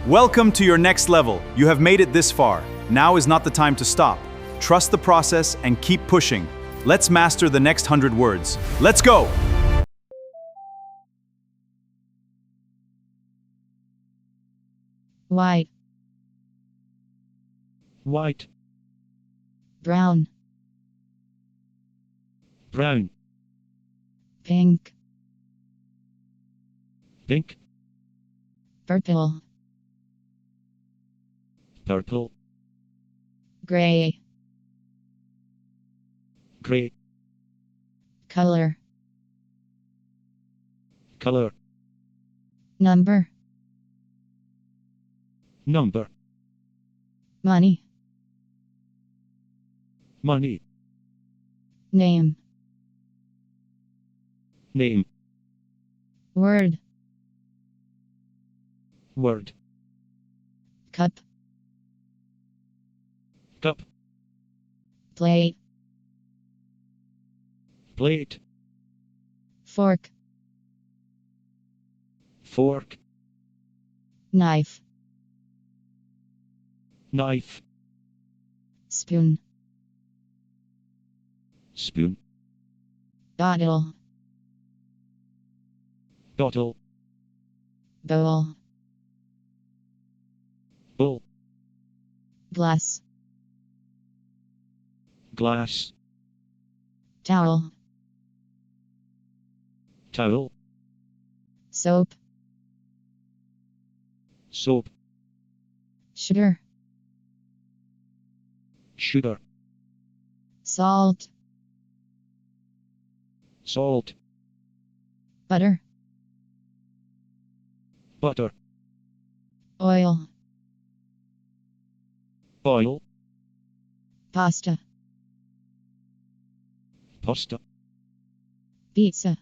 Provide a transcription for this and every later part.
Welcome to your next level. You have made it this far. Now is not the time to stop. Trust the process and keep pushing. Let's master the next 100 words. Let's go! White, White, brown, brown, pink, pink, purple, purple, gray, grey, color, color, number, number, money, money, name, name, word, word, cup, cup, plate, plate, fork, fork, knife, knife, spoon, spoon, bottle, bottle, bowl, bowl, glass, glass, towel, towel, soap, soap, sugar, sugar, salt, salt, butter, butter, oil, oil, pasta, pasta, pizza,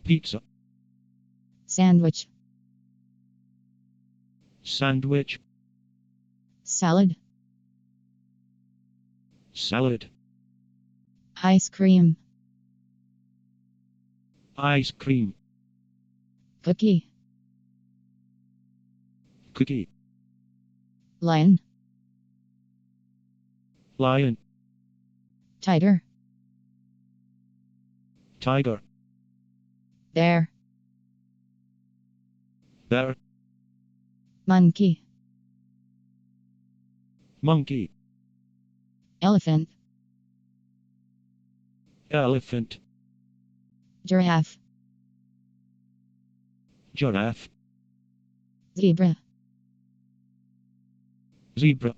pizza, sandwich, sandwich, salad, salad, ice cream, ice cream, cookie, cookie, lion, lion, tiger, tiger, bear, bear, monkey, monkey, elephant, elephant, giraffe, giraffe, zebra, zebra,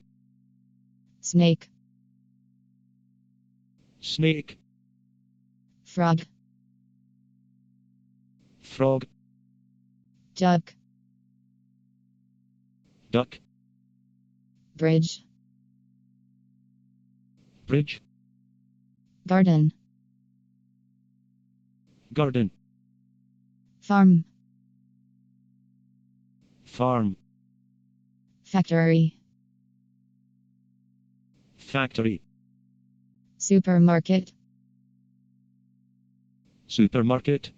snake, snake, frog, frog, duck, duck, bridge, bridge, garden, garden, farm, farm, factory, factory, supermarket, supermarket,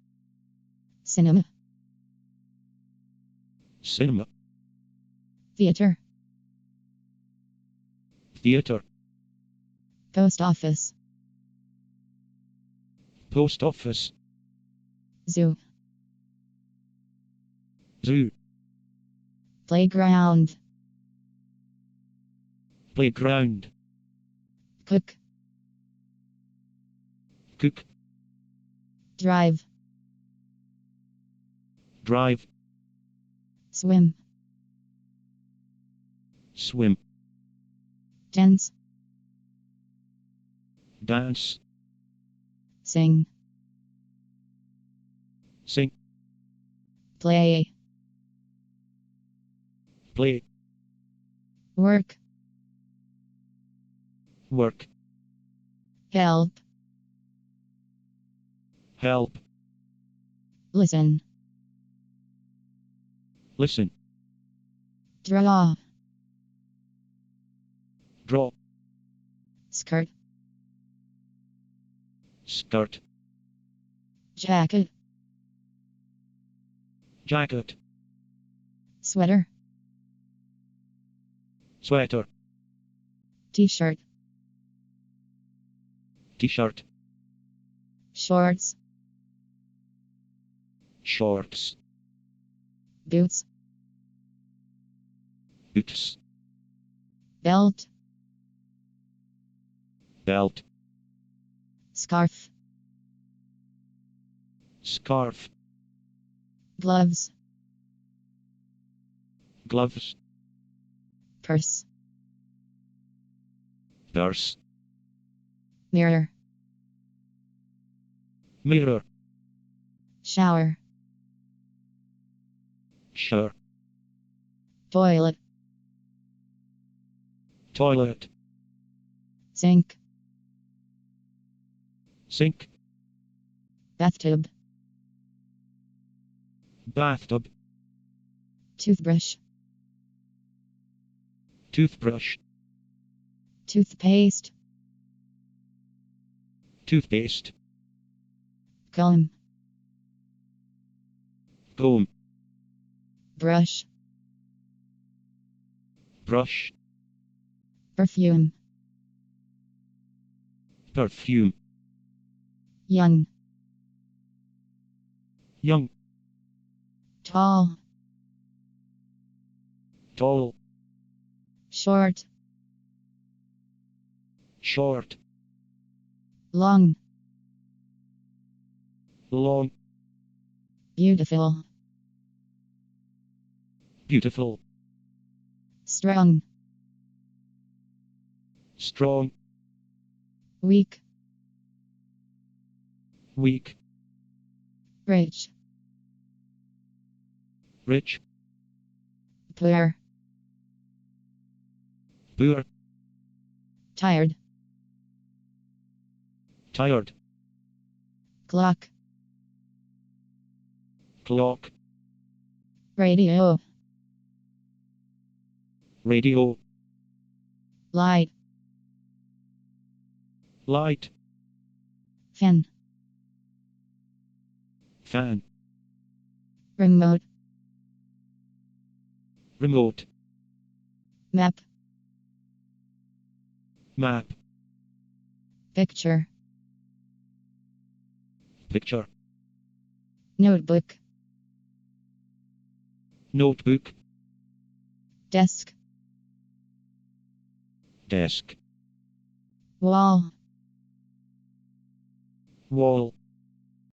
cinema, cinema, theater, theater, post office, post office, zoo, zoo, playground, playground, cook, cook, drive, drive, swim, swim, dance, dance, sing, sing, play, play, work, work, help, help, listen, listen, draw, draw, skirt, skirt, jacket, jacket, Sweater. Sweater. T-shirt. T-shirt. Shorts. Shorts. Boots. Boots. Belt. Belt. Scarf. Scarf. Gloves. Gloves. Purse. Purse. Mirror. Mirror. Shower. Shower. Toilet. Toilet. Sink. Sink. Bathtub. Bathtub. Toothbrush. Toothbrush. Toothpaste. Toothpaste. Comb. Comb. Brush. Brush. Perfume. Perfume. Young. Young. Tall. Tall. Short. Short. Long. Long. Beautiful. Beautiful. Strong. Strong. Weak. Weak. Rich. Rich. Poor. Poor. Tired. Tired. Clock. Clock. Radio. Radio. Light. Light. Fan. Fan. Remote. Remote. Map. Map. Picture. Picture. Notebook. Notebook. Desk. Desk. Wall. Wall.